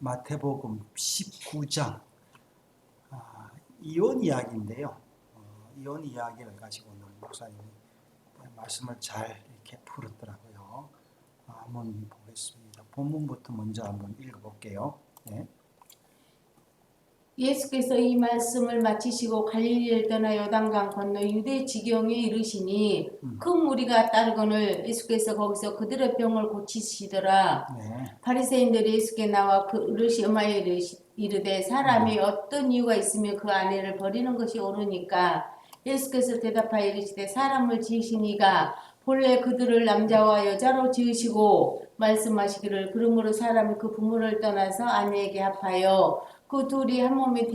마태복음 19장 이혼 이야기인데요. 이혼 이야기를 가지고 오늘 목사님이 말씀을 잘 이렇게 풀었더라고요. 한번 보겠습니다. 본문부터 먼저 한번 읽어볼게요. 네. 예수께서 이 말씀을 마치시고 갈릴리를 떠나 요단강 건너 유대 지경에 이르시니 큰 무리가 따르거늘 예수께서 거기서 그들의 병을 고치시더라. 네. 바리새인들이 예수께 나와 그릇이 음하여 이르되 사람이 어떤 이유가 있으면 그 아내를 버리는 것이 옳으니까. 예수께서 대답하여 이르시되 사람을 지으시니가 본래 그들을 남자와 여자로 지으시고 말씀하시기를 그러므로 사람이 그 부모를 떠나서 아내에게 합하여 그 둘이 한 몸이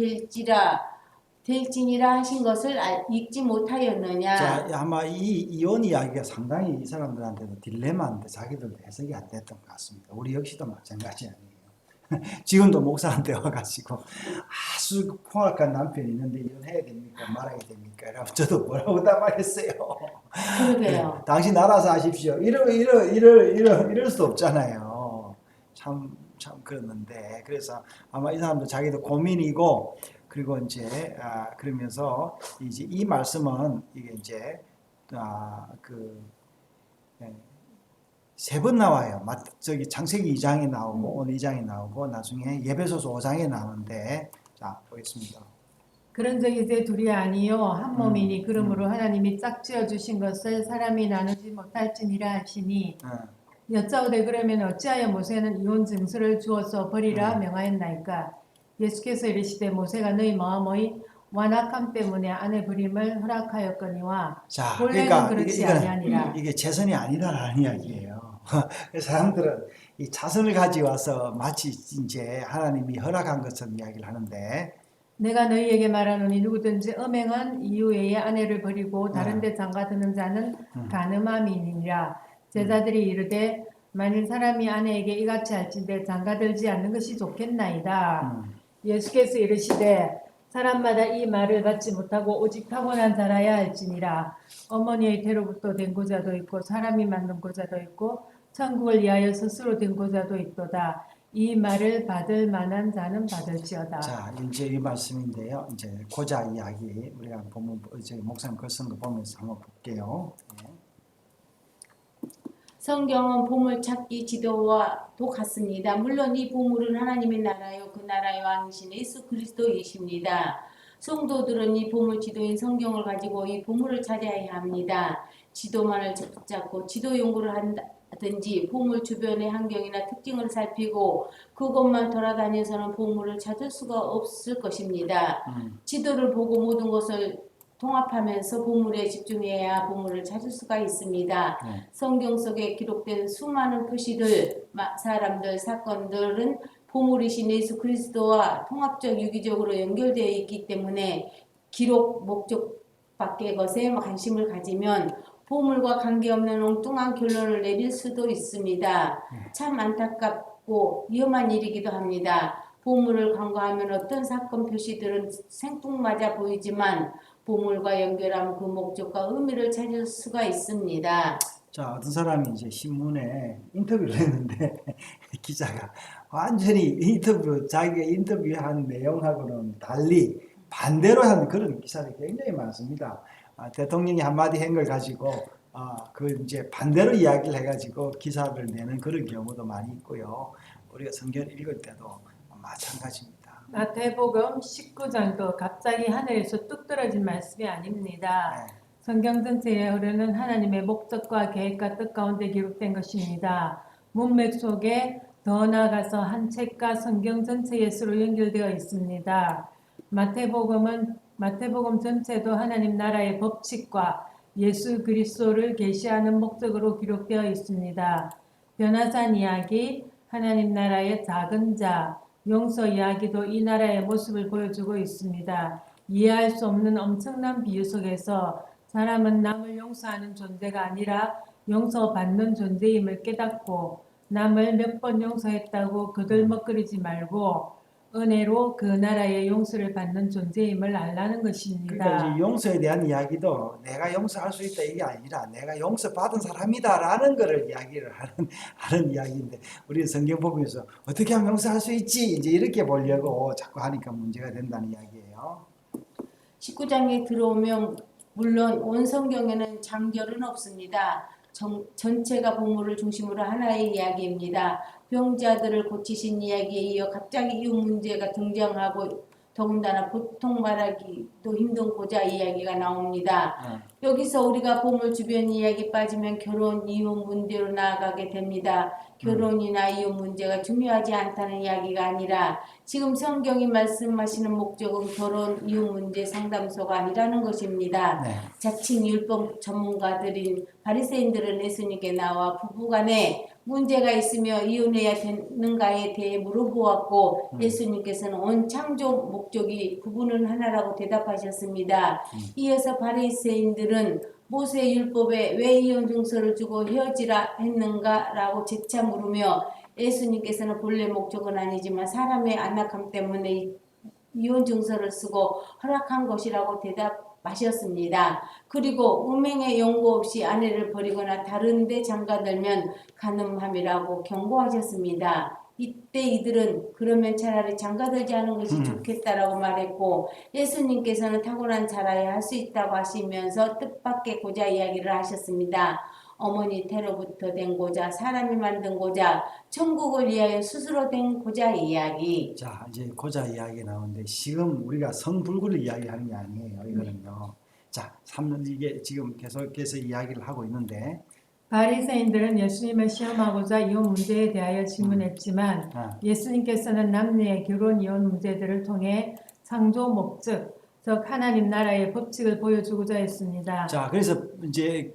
될지니라 하신 것을 읽지 못하였느냐. 자, 아마 이 이혼 이야기가 상당히 이 사람들한테도 딜레마인데 자기들도 해석이 안 됐던 것 같습니다. 우리 역시도 마찬가지 아니에요. 지금도 목사한테 와가지고 아주 포악한 남편이 있는데 이혼해야 됩니까 말아야 됩니까? 이러면 저도 뭐라고 답하겠어요. 그러게요. 당신 알아서 하십시오. 이럴 수 없잖아요. 참 그랬는데 그래서 아마 이 사람도 자기도 고민이고 그리고 이제 그러면서 이제 이 말씀은 이게 이제 세 번 나와요. 저기 창세기 2장에 나오고 오늘 2장에 나오고 나중에 예배소서 5장에 나오는데 자 보겠습니다. 그런 적이 이제 둘이 아니요 한 몸이니 그러므로 하나님이 짝지어 주신 것을 사람이 나누지 못할지니라 하시니 여짜오되 그러면 어찌하여 모세는 이혼 증서를 주어서 버리라 명하였나이까. 예수께서 이르시되 모세가 너희 마음의 완악함 때문에 아내 버림을 허락하였거니와 본래는 그러니까 그렇지 아니하니라. 이게 최선이 아니다라는 이야기예요. 사람들은 이 자선을 가지고 와서 마치 이제 하나님이 허락한 것처럼 이야기를 하는데 내가 너희에게 말하노니 누구든지 음행한 이유 외에 아내를 버리고 다른 데 장가드는 자는 간음함이니라. 제자들이 이르되 만일 사람이 아내에게 이같이 할진대 장가들지 않는 것이 좋겠나이다. 예수께서 이르시되 사람마다 이 말을 받지 못하고 오직 타고난 자라야 할지니라. 어머니의 태로부터 된 고자도 있고 사람이 만든 고자도 있고 천국을 위하여 스스로 된 고자도 있도다. 이 말을 받을 만한 자는 받을지어다. 자, 이제 이 말씀인데요. 이제 고자 이야기 우리가 보면 이제 목사님 글 쓴 거 보면서 한번 볼게요. 네. 성경은 보물찾기 지도와도 같습니다. 물론 이 보물은 하나님의 나라요 그 나라의 왕이신 예수 그리스도이십니다. 성도들은 이 보물 지도인 성경을 가지고 이 보물을 찾아야 합니다. 지도만을 붙잡고 지도 연구를 하든지 보물 주변의 환경이나 특징을 살피고 그것만 돌아다녀서는 보물을 찾을 수가 없을 것입니다. 지도를 보고 모든 것을 통합하면서 보물에 집중해야 보물을 찾을 수가 있습니다. 성경 속에 기록된 수많은 표시들, 사람들, 사건들은 보물이신 예수 그리스도와 통합적 유기적으로 연결되어 있기 때문에 기록 목적 밖의 것에 관심을 가지면 보물과 관계없는 엉뚱한 결론을 내릴 수도 있습니다. 참 안타깝고 위험한 일이기도 합니다. 보물을 간과하면 어떤 사건 표시들은 생뚱맞아 보이지만 보물과 연결하면 그 목적과 의미를 찾을 수가 있습니다. 자, 어떤 사람이 이제 신문에 인터뷰를 했는데 기자가 완전히 자기가 인터뷰한 내용하고는 달리 반대로 한 그런 기사들이 굉장히 많습니다. 대통령이 한마디 한 걸 가지고 그 이제 반대로 이야기를 해가지고 기사를 내는 그런 경우도 많이 있고요. 우리가 성경을 읽을 때도 마찬가지입니다. 마태복음 19장도 갑자기 하늘에서 뚝 떨어진 말씀이 아닙니다. 성경 전체에 흐르는 하나님의 목적과 계획과 뜻 가운데 기록된 것입니다. 문맥 속에 더 나아가서 한 책과 성경 전체의 수로 연결되어 있습니다. 마태복음 전체도 하나님 나라의 법칙과 예수 그리스도를 계시하는 목적으로 기록되어 있습니다. 변화산 이야기, 하나님 나라의 작은 자, 용서 이야기도 이 나라의 모습을 보여주고 있습니다. 이해할 수 없는 엄청난 비유 속에서 사람은 남을 용서하는 존재가 아니라 용서받는 존재임을 깨닫고 남을 몇 번 용서했다고 거들먹거리지 말고 은혜로 그 나라의 용서를 받는 존재임을 알라는 것입니다. 그러니까 이제 용서에 대한 이야기도 내가 용서할 수 있다 이게 아니라 내가 용서받은 사람이다라는 것을 이야기를 하는 이야기인데 우리 성경 보면서 어떻게 하면 용서할 수 있지 이제 이렇게 보려고 자꾸 하니까 문제가 된다는 이야기예요. 19장에 들어오면 물론 온 성경에는 장결은 없습니다. 전체가 보물을 중심으로 하나의 이야기입니다. 병자들을 고치신 이야기에 이어 갑자기 이 문제가 등장하고 더군다나 보통 말하기도 힘든 고자 이야기가 나옵니다. 여기서 우리가 보물 주변 이야기 빠지면 결혼 이혼 문제로 나아가게 됩니다. 결혼이나 이혼 문제가 중요하지 않다는 이야기가 아니라 지금 성경이 말씀하시는 목적은 결혼 이혼 문제 상담소가 아니라는 것입니다. 네. 자칭 율법 전문가들인 바리새인들은 예수님께 나와 부부간에 문제가 있으며 이혼해야 되는가에 대해 물어보았고 예수님께서는 온 창조 목적이 부부는 하나라고 대답하셨습니다. 이어서 바리새인들은 모세 율법에 왜 이혼 증서를 주고 헤어지라 했는가라고 재차 물으며 예수님께서는 본래 목적은 아니지만 사람의 안악함 때문에 이혼 증서를 쓰고 허락한 것이라고 대답하셨습니다. 그리고 음행의 연고 없이 아내를 버리거나 다른 데 장가들면 간음함이라고 경고하셨습니다. 이때 이들은 그러면 차라리 장가들지 않은 것이 좋겠다라고 말했고 예수님께서는 타고난 자라야 할 수 있다고 하시면서 뜻밖의 고자 이야기를 하셨습니다. 어머니 태로부터 된 고자, 사람이 만든 고자, 천국을 위하여 스스로 된 고자 이야기. 자 이제 고자 이야기 나오는데 지금 우리가 성불구를 이야기하는 게 아니에요. 이거는요. 자 3년 이게 지금 계속해서 이야기를 하고 있는데 바리새인들은 예수님을 시험하고자 이혼 문제에 대하여 질문했지만 예수님께서는 남녀의 결혼 이혼 문제들을 통해 창조 목적, 즉 하나님 나라의 법칙을 보여주고자 했습니다. 자 그래서 이제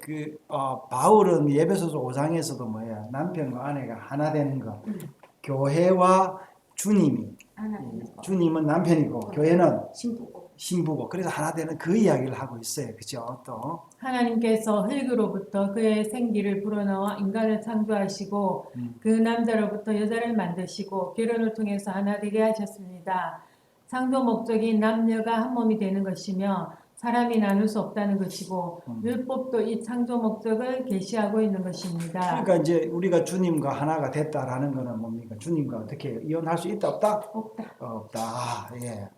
바울은 예배소서 5장에서도 뭐야 남편과 아내가 하나 되는 거 교회와 주님이 주님은 남편이고 교회는 신부고 그래서 하나 되는 그 이야기를 하고 있어요. 그죠? 또 하나님께서 흙으로부터 그의 생기를 불어넣어 인간을 창조하시고 그 남자로부터 여자를 만드시고 결혼을 통해서 하나 되게 하셨습니다. 창조 목적이 남녀가 한 몸이 되는 것이며 사람이 나눌 수 없다는 것이고 율법도 이 창조 목적을 계시하고 있는 것입니다. 그러니까 이제 우리가 주님과 하나가 됐다라는 거는 뭡니까? 주님과 어떻게 이혼할 수 있다 없다? 없다. 예.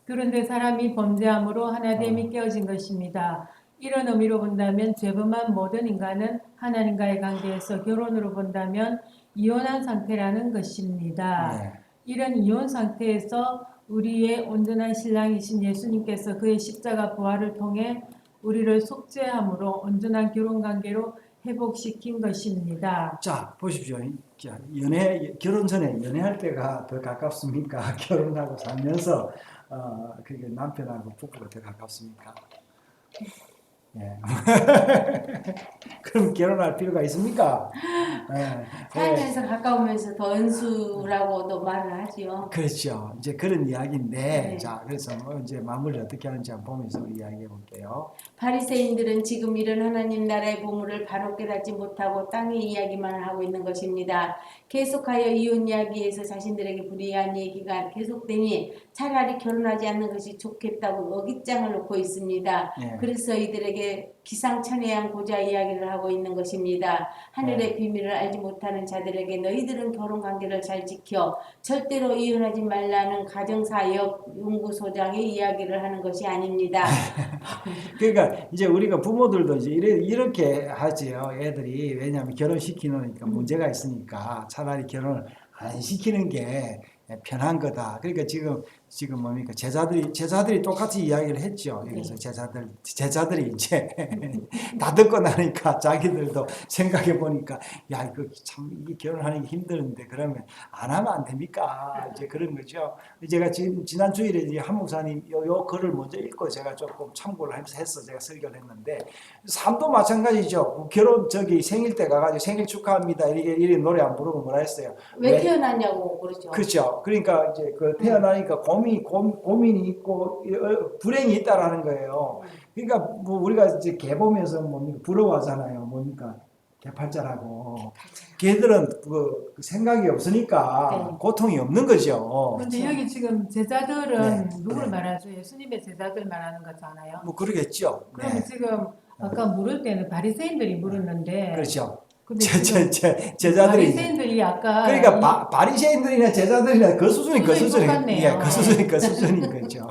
그런데 사람이 범죄함으로 하나됨이 깨어진 것입니다. 이런 의미로 본다면 죄범한 모든 인간은 하나님과의 관계에서 결혼으로 본다면 이혼한 상태라는 것입니다. 네. 이런 이혼 상태에서 우리의 온전한 신랑이신 예수님께서 그의 십자가 부활을 통해 우리를 속죄함으로 온전한 결혼 관계로 회복시킨 것입니다. 자 보십시오. 자, 결혼 전에 연애할 때가 더 가깝습니까? 결혼하고 살면서 그게 남편하고 부부가 더 가깝습니까? 예. 그럼 결혼할 필요가 있습니까? 예. 살면서 가까우면서 더 은수라고도 말을 하지요. 그렇죠. 이제 그런 이야기인데, 네. 자, 그래서 뭐 이제 마무리 어떻게 하는지 한번 보면서 우리 이야기해 볼게요. 바리새인들은 지금 이런 하나님 나라의 보물을 바로 깨닫지 못하고 땅의 이야기만 하고 있는 것입니다. 계속하여 이혼 이야기에서 자신들에게 불이한 얘기가 계속되니 차라리 결혼하지 않는 것이 좋겠다고 어깃장을 놓고 있습니다. 예. 그래서 이들에게 기상천외한 고자 이야기를 하고 있는 것입니다. 하늘의 비밀을 알지 못하는 자들에게 너희들은 결혼관계를 잘 지켜 절대로 이혼하지 말라는 가정사역 연구소장의 이야기를 하는 것이 아닙니다. 그러니까 이제 우리가 부모들도 이제 이렇게 하지요. 애들이 왜냐하면 결혼시키니까 문제가 있으니까 차라리 결혼을 안 시키는 게 편한 거다. 그러니까 지금 뭡니까 제자들이 똑같이 이야기를 했죠. 그래서 제자들이 이제 다 듣고 나니까 자기들도 생각해 보니까 야 이거 참 이게 결혼하는 게 힘드는데 그러면 안 하면 안 됩니까? 이제 그런 거죠. 제가 지난 주일에 이제 한 목사님 요 글을 먼저 읽고 제가 조금 참고를 해서 제가 설교를 했는데 삶도 마찬가지죠. 결혼 생일 때 가가지고 생일 축하합니다 이렇게 노래 안 부르고 뭐라 했어요. 왜 태어났냐고 그러죠. 그렇죠. 그러니까 이제 태어나니까 고민이 있고 불행이 있다라는 거예요. 그러니까 뭐 우리가 이제 개 보면서 뭡니까 부러워하잖아요. 뭡니까 개팔자라고. 걔들은 그 생각이 없으니까 네. 고통이 없는 거죠. 그런데 여기 지금 제자들은 네. 누구를 네. 말하죠? 예수님의 제자들 말하는 거잖아요. 뭐 그러겠죠. 그러면 네. 지금 아까 물을 때는 바리새인들이 물었는데 그렇죠. 근데 지금 제자들이 이제 바리새인들이 아까 그러니까 바리새인들이나 제자들이나 그 수준이 그 수준이 수준이 똑같네요. 예, 그 수준이 그 수준인 거죠.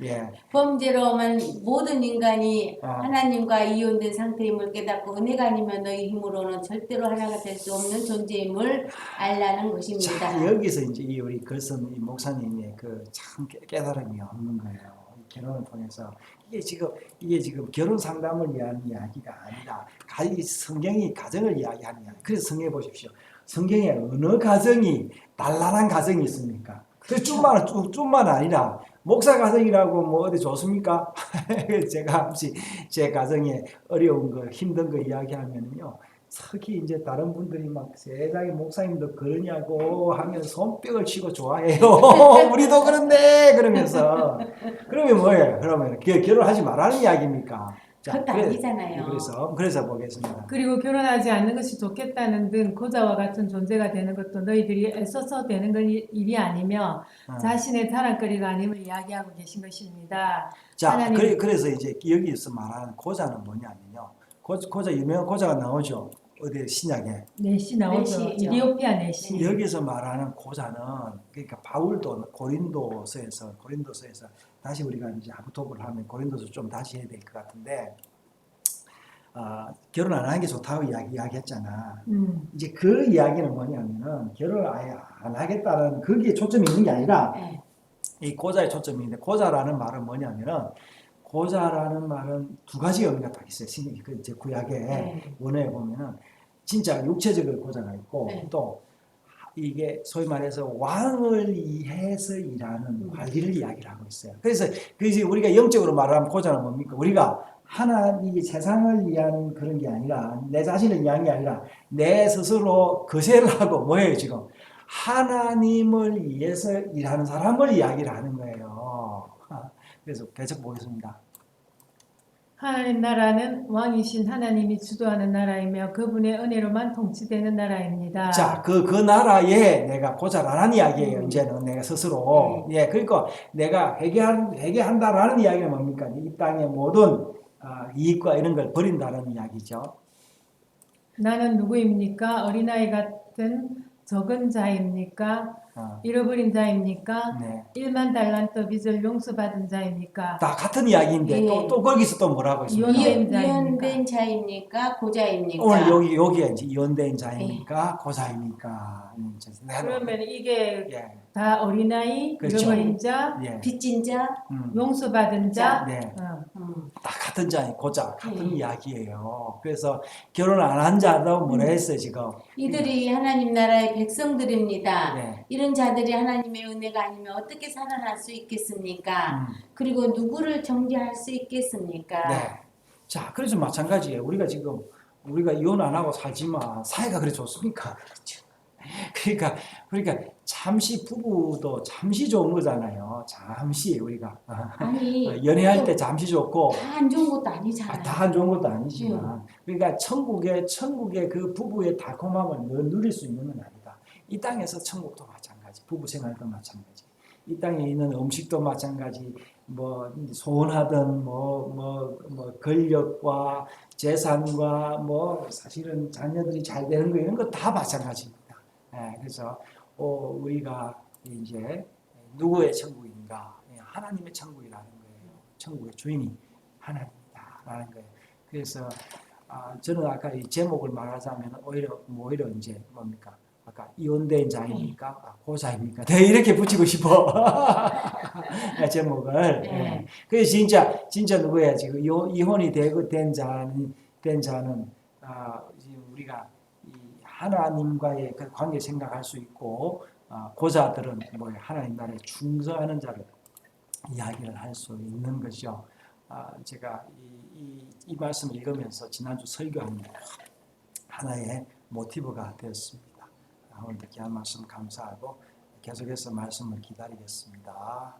예. 범죄로만 모든 인간이 어. 하나님과 이혼된 상태임을 깨닫고 은혜가 아니면 너희 힘으로는 절대로 하나가 될 수 없는 존재임을 알라는 것입니다. 자, 여기서 이제 우리 글쓴 이 목사님의 그 참 깨달음이 없는 거예요. 이 결혼을 통해서 이게 지금 결혼 상담을 위한 이야기가 아니라 성경이 가정을 이야기하는 이야기. 그래서 성경에 보십시오. 성경에 어느 가정이 단란한 가정이 있습니까? 그 뿐만 아니라 목사 가정이라고 뭐 어디 좋습니까? 제가 혹시 제 가정에 어려운 거 힘든 거 이야기하면요. 특히 이제 다른 분들이 막 세상에 목사님도 그러냐고 하면 손뼉을 치고 좋아해요. 우리도 그런데 그러면서 그러면 뭐예요? 그러면 결혼하지 말라는 이야기입니까? 그것도 아니잖아요. 그래서 보겠습니다. 그리고 결혼하지 않는 것이 좋겠다는 등 고자와 같은 존재가 되는 것도 너희들이 애써서 되는 일이 아니며 자신의 자랑거리가 아님을 이야기하고 계신 것입니다. 자, 하나님- 그래서 이제 여기서 말하는 고자는 뭐냐면요. 고자 유명한 고자가 나오죠. 어디 신약에. 넷이 나오죠. 넷이죠. 이디오피아 넷이. 여기서 말하는 고자는 그러니까 바울도 고린도서에서 다시 우리가 이제 하부토브를 하면 고린도서 좀 다시 해야 될 것 같은데 결혼 안 하는 게 좋다고 이야기했잖아. 이제 그 이야기는 뭐냐면은 결혼을 아예 안 하겠다는 거기에 초점이 있는 게 아니라 네. 이 고자에 초점이 있는데 고자라는 말은 뭐냐면은 고자라는 말은 두 가지 의미가 딱 있어요. 그 이제 구약에 네. 원어에 보면은 진짜 육체적인 고자가 있고 네. 또 이게 소위 말해서 왕을 위해서 일하는 관리를 이야기를 하고 있어요. 그래서 우리가 영적으로 말하면 고자는 뭡니까? 우리가 하나님 세상을 위한 그런 게 아니라 내 자신을 위한 게 아니라 내 스스로 거세를 하고 뭐예요 지금? 하나님을 위해서 일하는 사람을 이야기를 하는 거예요. 그래서 계속 보겠습니다. 하나님 나라는 왕이신 하나님이 주도하는 나라이며 그분의 은혜로만 통치되는 나라입니다. 자, 그 나라에 내가 고자라는 이야기예요. 이제는 내가 스스로. 예, 그러니까 내가 회개한다라는 이야기는 뭡니까? 이 땅의 모든 이익과 이런 걸 버린다는 이야기죠. 나는 누구입니까? 어린아이 같은 적은 자입니까? 잃어버린 자입니까? 네. 1만 달란트 빚을 용서받은 자입니까? 다 같은 이야기인데 예. 또 거기서 또 뭐라고 있습니까? 이혼된 자입니까? 고자입니까? 오늘 여기에 이제 이혼된 자입니까? 고자입니까? 그러면 이게 예. 다 어린아이, 그렇죠. 잃어버린 자, 예. 빚진 자, 용서받은 자, 네. 음. 다 같은 자이 고자 같은 이야기예요. 그래서 결혼 안 한 자도 뭐라 했어요 지금? 이들이 하나님 나라의 백성들입니다. 네. 이런 자들이 하나님의 은혜가 아니면 어떻게 살아날 수 있겠습니까? 그리고 누구를 정죄할 수 있겠습니까? 네. 자, 그래서 마찬가지예요. 우리가 이혼 안 하고 살지만 사이가 그래 좋습니까? 그렇죠. 그러니까 잠시 부부도 잠시 좋은 거잖아요. 잠시 우리가 아니 연애할 때 잠시 좋고 다 안 좋은 것도 아니잖아요. 다 안 좋은 것도 아니지만 그러니까 천국의 그 부부의 달콤함을 누릴 수 있는 건 아니다. 이 땅에서 천국도 마찬가지, 부부 생활도 마찬가지, 이 땅에 있는 음식도 마찬가지, 뭐 소원하던 뭐 권력과 재산과 뭐 사실은 자녀들이 잘 되는 거 이런 거 다 마찬가지입니다. 예, 그래서 우리가 이제 누구의 천국인가? 하나님의 천국이라는 거예요. 천국의 주인이 하나님이다라는 거예요. 그래서 저는 아까 이 제목을 말하자면 오히려 이제 뭡니까? 아까 이혼된 자입니까? 고자입니까? 네, 이렇게 붙이고 싶어. 제목을. 네. 그래서 진짜 누구야? 지금 이혼이 된 자는 지금 우리가 이 하나님과의 그 관계 생각할 수 있고 고자들은 뭐예요? 하나님 나라에 충성하는 자를 이야기를 할 수 있는 것이죠. 제가 이 말씀을 읽으면서 지난주 설교한 하나의 모티브가 되었습니다. 오늘도 귀한 말씀 감사하고 계속해서 말씀을 기다리겠습니다.